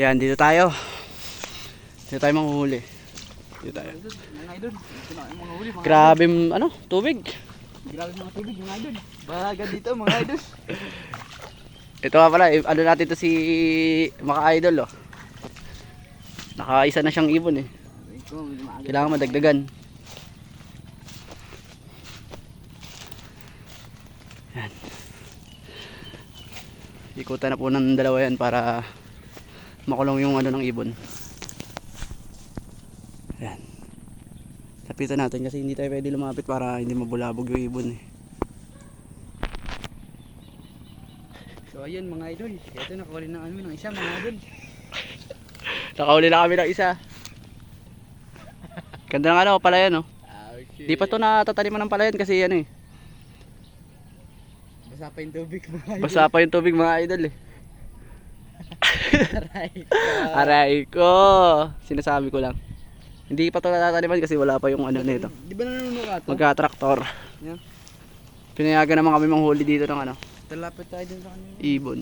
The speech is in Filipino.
Yan, dito tayo. Dito tayo manghuhuli. Dito tayo. Mga idol, ito na yung mga huli. Grabe, ano, tubig. Grabe mga tubig mga idol. Bahaga dito mga idol. Ito nga pala, ano natin to si Maka Idol, oh. Nakaisa na siyang ibon, eh. Kailangan madagdagan. Yan. Ikutan na po ng dalawa yan para makulong yung ano ng ibon. Yan. Lapitan natin kasi hindi tayo pwede lumapit para hindi mabulabog yung ibon, eh. So ayun mga idol, ito nakawali na kami ng isa mga idol. Nakauli na kami ng isa. Ganda ng ano, palayan, oh. Okay. Di pa to natataniman ng palayan kasi ano, eh. Basa pa yung tubig mga idol. Basa pa yung tubig mga idol, eh. Aray ko. Aray ko. Sinasabi ko lang. Hindi pa to natataniman kasi wala pa yung ano nito. Di ba nanunuka to? Magka-traktor. Yeah. Pinayagan naman kami manghuli dito ng ano, Talapit tayo dun sa kanila. ibon.